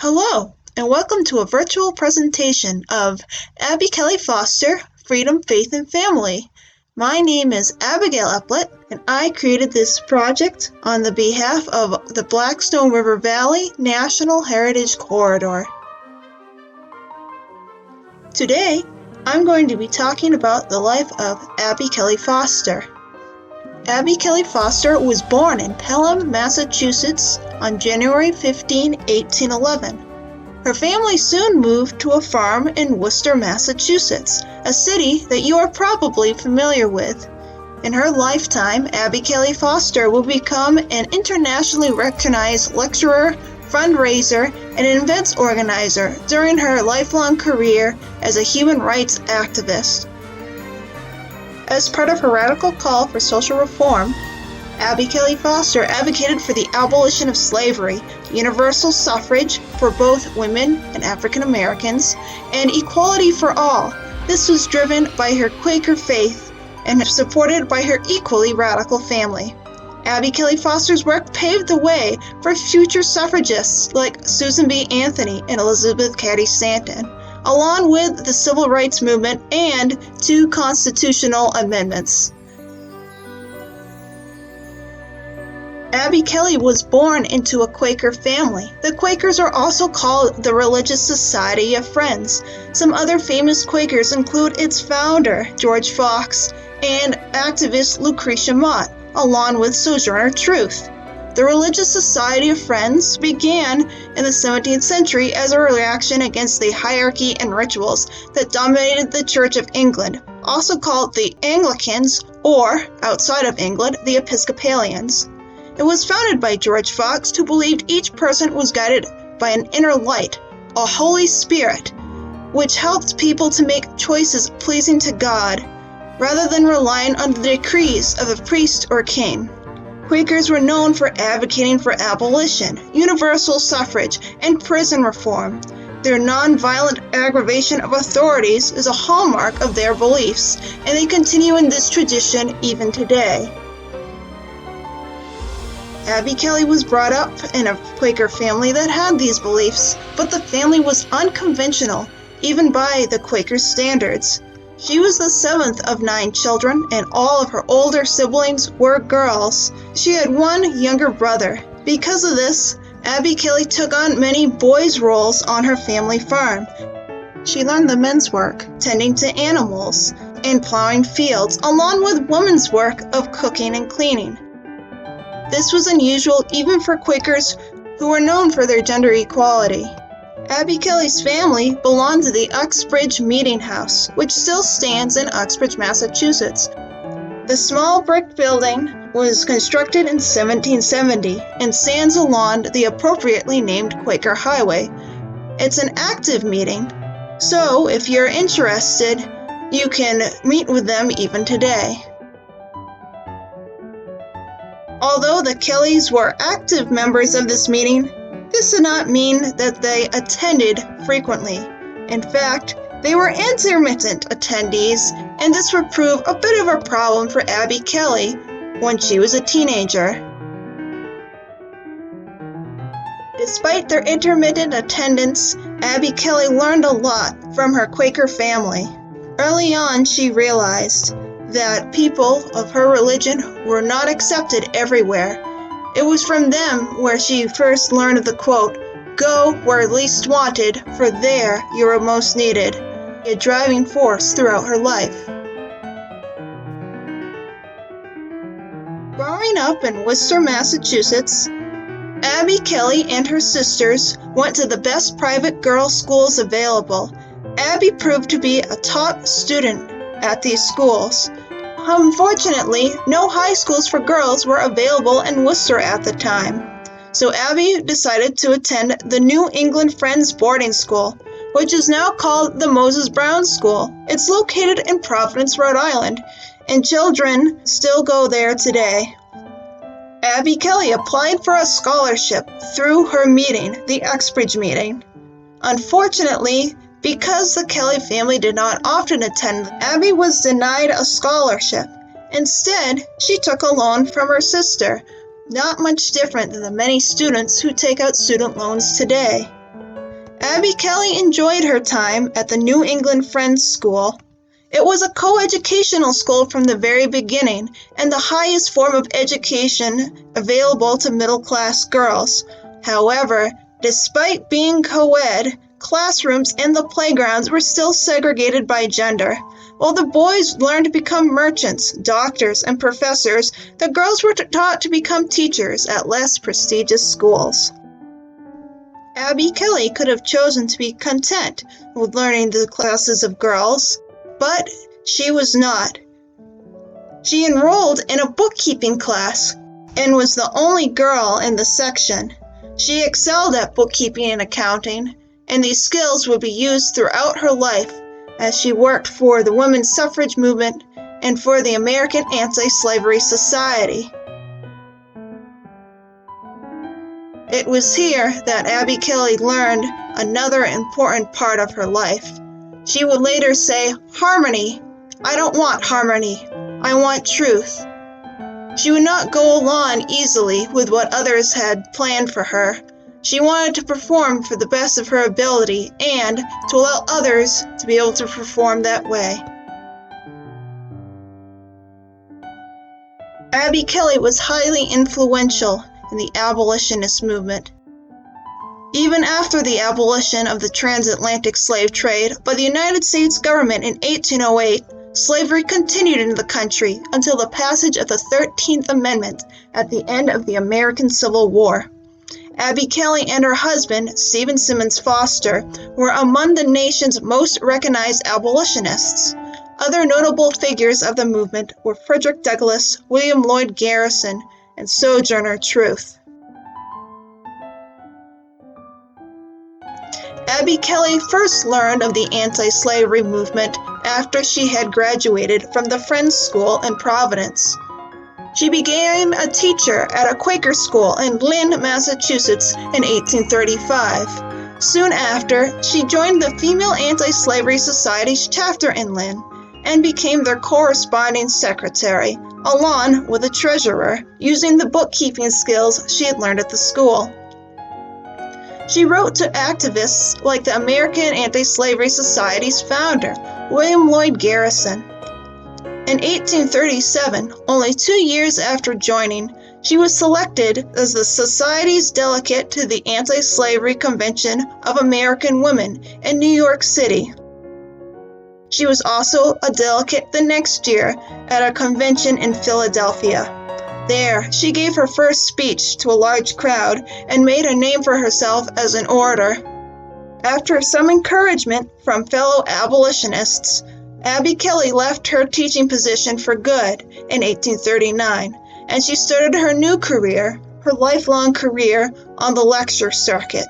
Hello, and welcome to a virtual presentation of Abby Kelley Foster, Freedom, Faith, and Family. My name is Abigail Epplett, and I created this project on the behalf of the Blackstone River Valley National Heritage Corridor. Today, I'm going to be talking about the life of Abby Kelley Foster. Abby Kelley Foster was born in Pelham, Massachusetts on January 15, 1811. Her family soon moved to a farm in Worcester, Massachusetts, a city that you are probably familiar with. In her lifetime, Abby Kelley Foster will become an internationally recognized lecturer, fundraiser, and events organizer during her lifelong career as a human rights activist. As part of her radical call for social reform, Abby Kelley Foster advocated for the abolition of slavery, universal suffrage for both women and African Americans, and equality for all. This was driven by her Quaker faith and supported by her equally radical family. Abby Kelley Foster's work paved the way for future suffragists like Susan B. Anthony and Elizabeth Cady Stanton, along with the Civil Rights Movement and 2 constitutional amendments. Abby Kelley was born into a Quaker family. The Quakers are also called the Religious Society of Friends. Some other famous Quakers include its founder, George Fox, and activist Lucretia Mott, along with Sojourner Truth. The Religious Society of Friends began in the 17th century as a reaction against the hierarchy and rituals that dominated the Church of England, also called the Anglicans, or, outside of England, the Episcopalians. It was founded by George Fox, who believed each person was guided by an inner light, a Holy Spirit, which helped people to make choices pleasing to God, rather than relying on the decrees of a priest or king. Quakers were known for advocating for abolition, universal suffrage, and prison reform. Their nonviolent aggravation of authorities is a hallmark of their beliefs, and they continue in this tradition even today. Abby Kelley was brought up in a Quaker family that had these beliefs, but the family was unconventional, even by the Quaker standards. She was the 7th of 9 children, and all of her older siblings were girls. She had one younger brother. Because of this, Abby Kelley took on many boys' roles on her family farm. She learned the men's work, tending to animals, and plowing fields, along with women's work of cooking and cleaning. This was unusual even for Quakers who were known for their gender equality. Abby Kelley's family belonged to the Uxbridge Meeting House, which still stands in Uxbridge, Massachusetts. The small brick building was constructed in 1770 and stands along the appropriately named Quaker Highway. It's an active meeting, so if you're interested, you can meet with them even today. Although the Kelleys were active members of this meeting, this did not mean that they attended frequently. In fact, they were intermittent attendees, and this would prove a bit of a problem for Abby Kelley when she was a teenager. Despite their intermittent attendance, Abby Kelley learned a lot from her Quaker family. Early on, she realized that people of her religion were not accepted everywhere. It was from them where she first learned the quote, "Go where least wanted, for there you are most needed," a driving force throughout her life. Growing up in Worcester, Massachusetts, Abby Kelley and her sisters went to the best private girls' schools available. Abby proved to be a top student at these schools. Unfortunately, no high schools for girls were available in Worcester at the time, so Abby decided to attend the New England Friends Boarding School, which is now called the Moses Brown School. It's located in Providence, Rhode Island, and children still go there today. Abby Kelley applied for a scholarship through her meeting, the Uxbridge meeting. Unfortunately, because the Kelley family did not often attend, Abby was denied a scholarship. Instead, she took a loan from her sister, not much different than the many students who take out student loans today. Abby Kelley enjoyed her time at the New England Friends School. It was a co-educational school from the very beginning and the highest form of education available to middle-class girls. However, despite being co-ed, classrooms and the playgrounds were still segregated by gender. While the boys learned to become merchants, doctors, and professors, the girls were taught to become teachers at less prestigious schools. Abby Kelley could have chosen to be content with learning the classes of girls, but she was not. She enrolled in a bookkeeping class and was the only girl in the section. She excelled at bookkeeping and accounting, and these skills would be used throughout her life as she worked for the women's suffrage movement and for the American Anti-Slavery Society. It was here that Abby Kelley learned another important part of her life. She would later say, "Harmony. I don't want harmony. I want truth." She would not go along easily with what others had planned for her. She wanted to perform for the best of her ability and to allow others to be able to perform that way. Abby Kelley was highly influential in the abolitionist movement. Even after the abolition of the transatlantic slave trade by the United States government in 1808, slavery continued in the country until the passage of the 13th Amendment at the end of the American Civil War. Abby Kelley and her husband, Stephen Symonds Foster, were among the nation's most recognized abolitionists. Other notable figures of the movement were Frederick Douglass, William Lloyd Garrison, and Sojourner Truth. Abby Kelley first learned of the anti-slavery movement after she had graduated from the Friends School in Providence. She became a teacher at a Quaker school in Lynn, Massachusetts in 1835. Soon after, she joined the Female Anti-Slavery Society's chapter in Lynn and became their corresponding secretary, along with a treasurer, using the bookkeeping skills she had learned at the school. She wrote to activists like the American Anti-Slavery Society's founder, William Lloyd Garrison. In 1837, only 2 years after joining, she was selected as the Society's delegate to the Anti-Slavery Convention of American Women in New York City. She was also a delegate the next year at a convention in Philadelphia. There, she gave her first speech to a large crowd and made a name for herself as an orator. After some encouragement from fellow abolitionists, Abby Kelley left her teaching position for good in 1839, and she started her new career, her lifelong career, on the lecture circuit.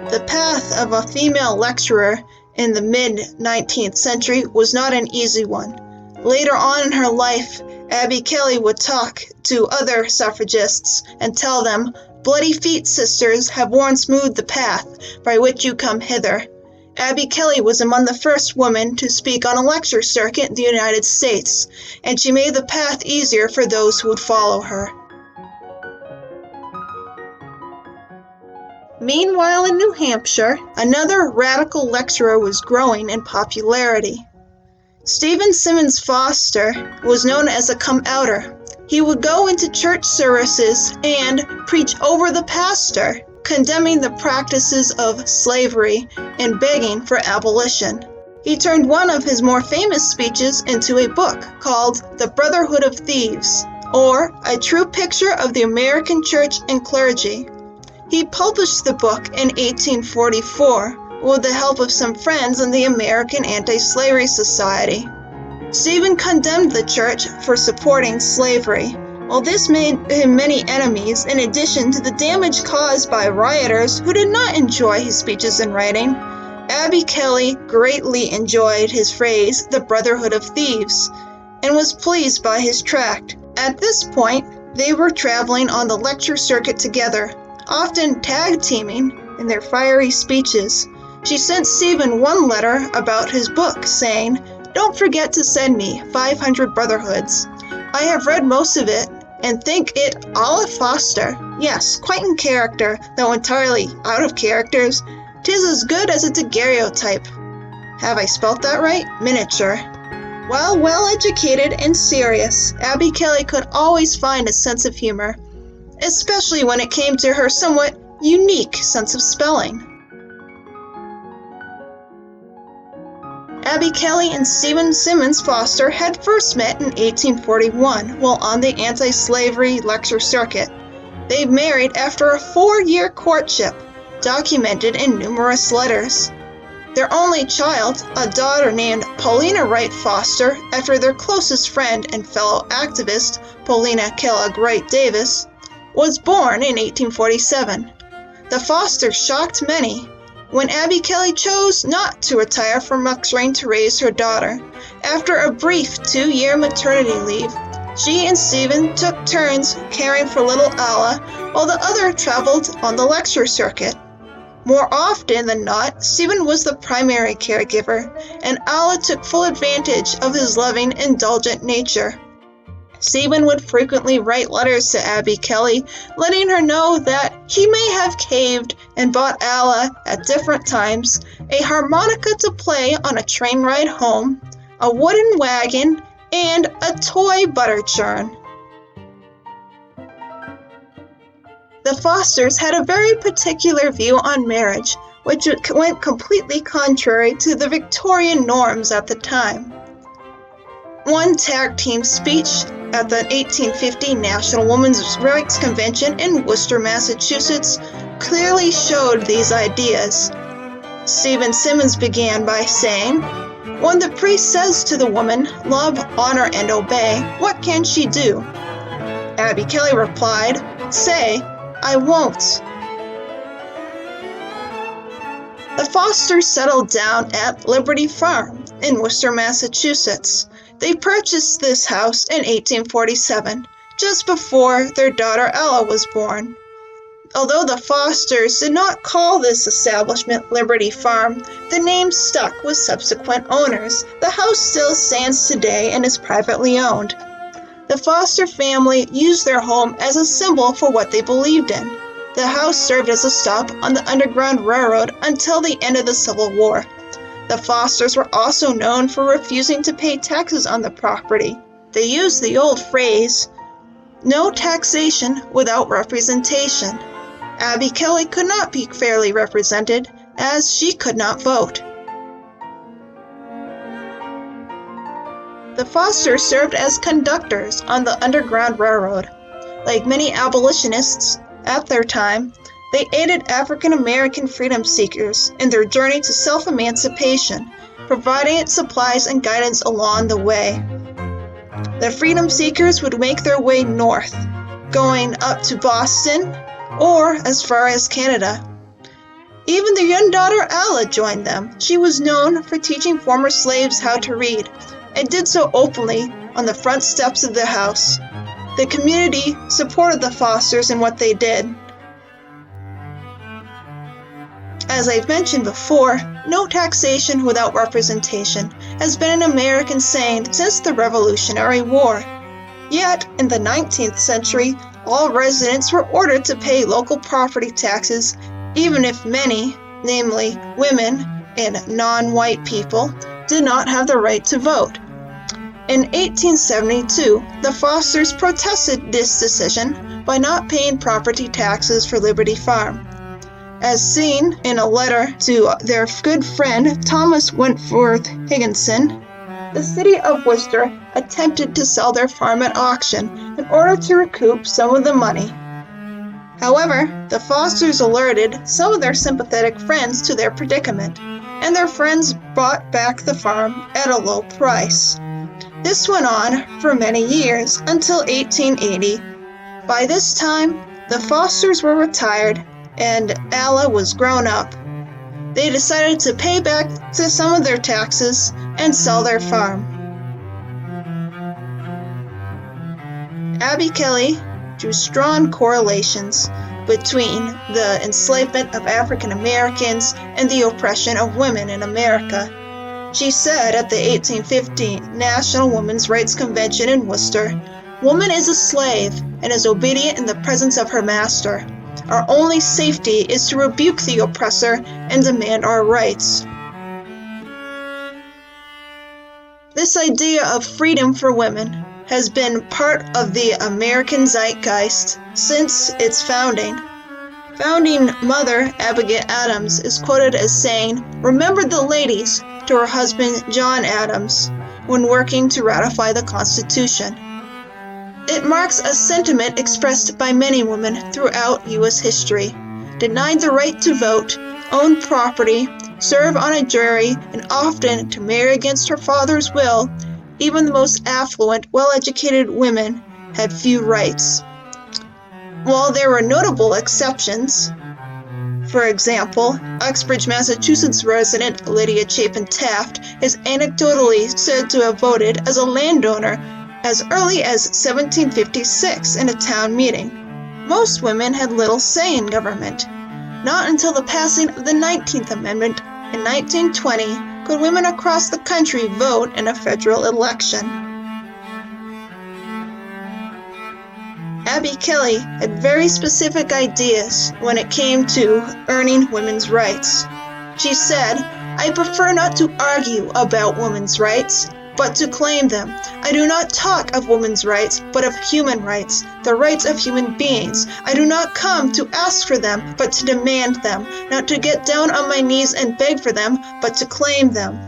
The path of a female lecturer in the mid-19th century was not an easy one. Later on in her life, Abby Kelley would talk to other suffragists and tell them, "Bloody feet, sisters, have worn smooth the path by which you come hither." Abby Kelley was among the first women to speak on a lecture circuit in the United States, and she made the path easier for those who would follow her. Meanwhile, in New Hampshire, another radical lecturer was growing in popularity. Stephen Symonds Foster was known as a come-outer. He would go into church services and preach over the pastor, condemning the practices of slavery and begging for abolition. He turned one of his more famous speeches into a book called The Brotherhood of Thieves, or A True Picture of the American Church and Clergy. He published the book in 1844 with the help of some friends in the American Anti-Slavery Society. Stephen condemned the church for supporting slavery. While this made him many enemies, in addition to the damage caused by rioters who did not enjoy his speeches and writing, Abby Kelley greatly enjoyed his phrase, "the Brotherhood of Thieves," and was pleased by his tract. At this point, they were traveling on the lecture circuit together, often tag-teaming in their fiery speeches. She sent Stephen one letter about his book, saying, "Don't forget to send me 500 Brotherhoods. I have read most of it, and think it Alla Foster. Yes, quite in character, though entirely out of characters. 'Tis as good as a daguerreotype. Have I spelt that right? Miniature. While well-educated and serious, Abby Kelley could always find a sense of humor, especially when it came to her somewhat unique sense of spelling. Abby Kelley and Stephen Symonds Foster had first met in 1841 while on the anti-slavery lecture circuit. They married after a 4-year courtship, documented in numerous letters. Their only child, a daughter named Paulina Wright Foster, after their closest friend and fellow activist, Paulina Kellogg Wright Davis, was born in 1847. The Fosters shocked many when Abby Kelley chose not to retire from lecturing to raise her daughter. After a brief 2-year maternity leave, she and Stephen took turns caring for little Alla while the other traveled on the lecture circuit. More often than not, Stephen was the primary caregiver, and Alla took full advantage of his loving, indulgent nature. Stephen would frequently write letters to Abby Kelley, letting her know that he may have caved and bought Alla, at different times, a harmonica to play on a train ride home, a wooden wagon, and a toy butter churn. The Fosters had a very particular view on marriage, which went completely contrary to the Victorian norms at the time. One tag team speech at the 1850 National Women's Rights Convention in Worcester, Massachusetts, clearly showed these ideas. Stephen Symonds began by saying, "When the priest says to the woman, 'Love, honor, and obey,' what can she do?" Abby Kelley replied, "Say, I won't." The Fosters settled down at Liberty Farm in Worcester, Massachusetts. They purchased this house in 1847, just before their daughter Alla was born. Although the Fosters did not call this establishment Liberty Farm, the name stuck with subsequent owners. The house still stands today and is privately owned. The Foster family used their home as a symbol for what they believed in. The house served as a stop on the Underground Railroad until the end of the Civil War. The Fosters were also known for refusing to pay taxes on the property. They used the old phrase, "No taxation without representation." Abby Kelley could not be fairly represented, as she could not vote. The Fosters served as conductors on the Underground Railroad. Like many abolitionists at their time, they aided African American freedom seekers in their journey to self-emancipation, providing supplies and guidance along the way. The freedom seekers would make their way north, going up to Boston or as far as Canada. Even their young daughter Alla joined them. She was known for teaching former slaves how to read, and did so openly on the front steps of the house. The community supported the Fosters in what they did. As I've mentioned before, no taxation without representation has been an American saying since the Revolutionary War. Yet, in the 19th century, all residents were ordered to pay local property taxes, even if many, namely women and non-white people, did not have the right to vote. In 1872, the Fosters protested this decision by not paying property taxes for Liberty Farm. As seen in a letter to their good friend Thomas Wentworth Higginson, the city of Worcester attempted to sell their farm at auction in order to recoup some of the money. However, the Fosters alerted some of their sympathetic friends to their predicament, and their friends bought back the farm at a low price. This went on for many years, until 1880. By this time, the Fosters were retired, and Alla was grown up. They decided to pay back to some of their taxes and sell their farm. Abby Kelley drew strong correlations between the enslavement of African Americans and the oppression of women in America. She said at the 1850 National Women's Rights Convention in Worcester, Woman is a slave and is obedient in the presence of her master. Our only safety is to rebuke the oppressor and demand our rights. This idea of freedom for women has been part of the American zeitgeist since its founding. Founding mother Abigail Adams is quoted as saying, "Remember the ladies," to her husband John Adams when working to ratify the Constitution. It marks a sentiment expressed by many women throughout U.S. history. Denied the right to vote, own property, serve on a jury, and often to marry against her father's will, even the most affluent, well-educated women had few rights. While there were notable exceptions, for example, Uxbridge, Massachusetts resident Lydia Chapin Taft is anecdotally said to have voted as a landowner as early as 1756 in a town meeting. Most women had little say in government. Not until the passing of the 19th Amendment in 1920 could women across the country vote in a federal election. Abby Kelley had very specific ideas when it came to earning women's rights. She said, "I prefer not to argue about women's rights, but to claim them. I do not talk of women's rights, but of human rights, the rights of human beings. I do not come to ask for them, but to demand them, not to get down on my knees and beg for them, but to claim them."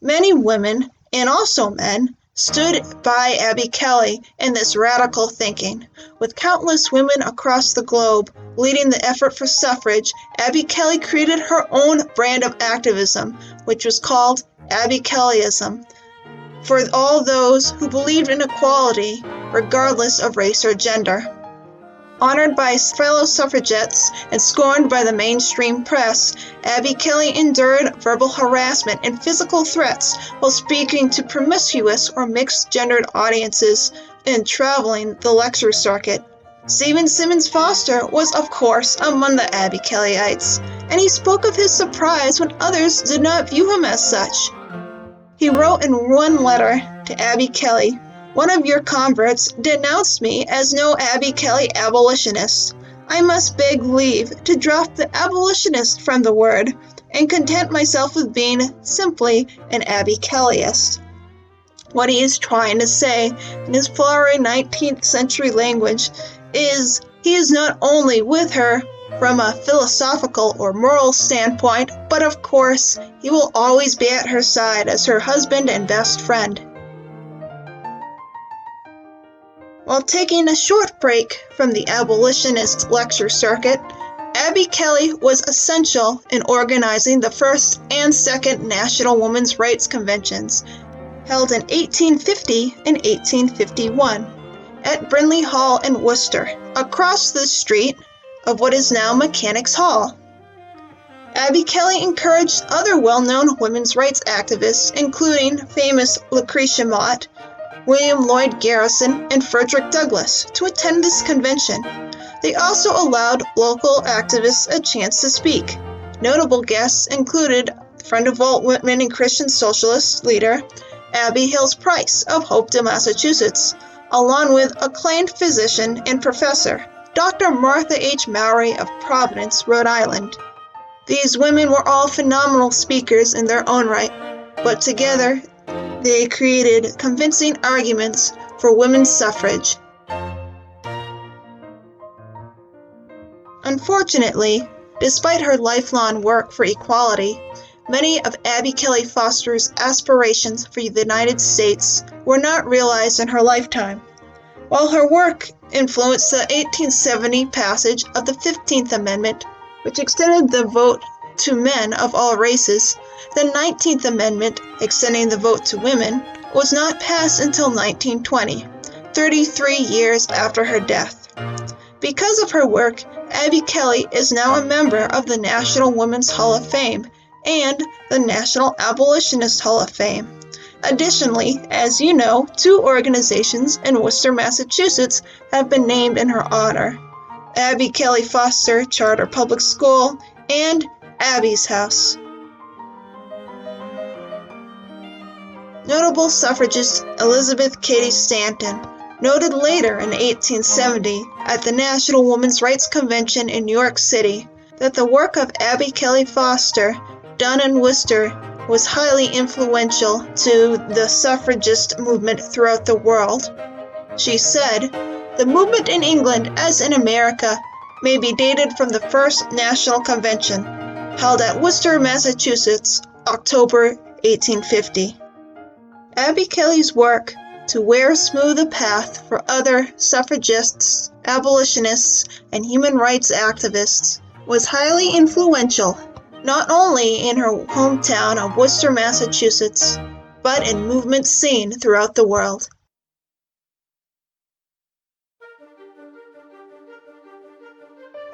Many women, and also men, stood by Abby Kelley in this radical thinking. With countless women across the globe leading the effort for suffrage, Abby Kelley created her own brand of activism, which was called Kelleyism, for all those who believed in equality regardless of race or gender. Honored by fellow suffragettes and scorned by the mainstream press, Abby Kelley endured verbal harassment and physical threats while speaking to promiscuous or mixed-gendered audiences and traveling the lecture circuit. Stephen Symonds Foster was, of course, among the Abby Kelleyites, and he spoke of his surprise when others did not view him as such. He wrote in one letter to Abby Kelley, "One of your converts denounced me as no Abby Kelley abolitionist. I must beg leave to drop the abolitionist from the word and content myself with being simply an Abby Kelleyist." What he is trying to say in his flowery 19th century language is he is not only with her from a philosophical or moral standpoint, but of course he will always be at her side as her husband and best friend. While taking a short break from the abolitionist lecture circuit, Abby Kelley was essential in organizing the first and second National Women's Rights Conventions, held in 1850 and 1851, at Brindley Hall in Worcester, across the street of what is now Mechanics Hall. Abby Kelley encouraged other well-known women's rights activists, including famous Lucretia Mott, William Lloyd Garrison, and Frederick Douglass, to attend this convention. They also allowed local activists a chance to speak. Notable guests included friend of Walt Whitman and Christian Socialist leader Abbie Hills Price of Hopedale, Massachusetts, along with acclaimed physician and professor Dr. Martha H. Mowry of Providence, Rhode Island. These women were all phenomenal speakers in their own right, but together they created convincing arguments for women's suffrage. Unfortunately, despite her lifelong work for equality, many of Abby Kelley Foster's aspirations for the United States were not realized in her lifetime. While her work influenced the 1870 passage of the 15th Amendment, which extended the vote to men of all races, the 19th Amendment, extending the vote to women, was not passed until 1920, 33 years after her death. Because of her work, Abby Kelley is now a member of the National Women's Hall of Fame and the National Abolitionist Hall of Fame. Additionally, as you know, 2 organizations in Worcester, Massachusetts have been named in her honor: Abby Kelley Foster Charter Public School and Abby's House. Notable suffragist Elizabeth Cady Stanton noted later in 1870 at the National Women's Rights Convention in New York City that the work of Abby Kelley Foster, done in Worcester, was highly influential to the suffragist movement throughout the world. She said, "The movement in England, as in America, may be dated from the first National Convention, held at Worcester, Massachusetts, October 1850. Abby Kelley's work to wear smooth a path for other suffragists, abolitionists, and human rights activists was highly influential, not only in her hometown of Worcester, Massachusetts, but in movements seen throughout the world."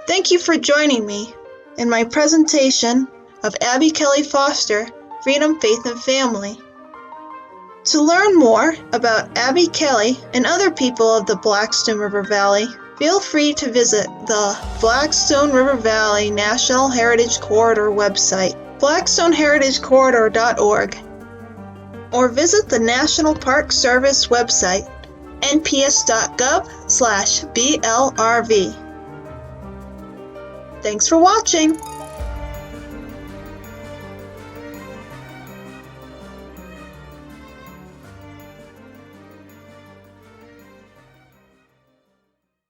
Thank you for joining me in my presentation of Abby Kelley Foster, Freedom, Faith, and Family. To learn more about Abby Kelley and other people of the Blackstone River Valley, feel free to visit the Blackstone River Valley National Heritage Corridor website, blackstoneheritagecorridor.org, or visit the National Park Service website, nps.gov/BLRV. Thanks for watching!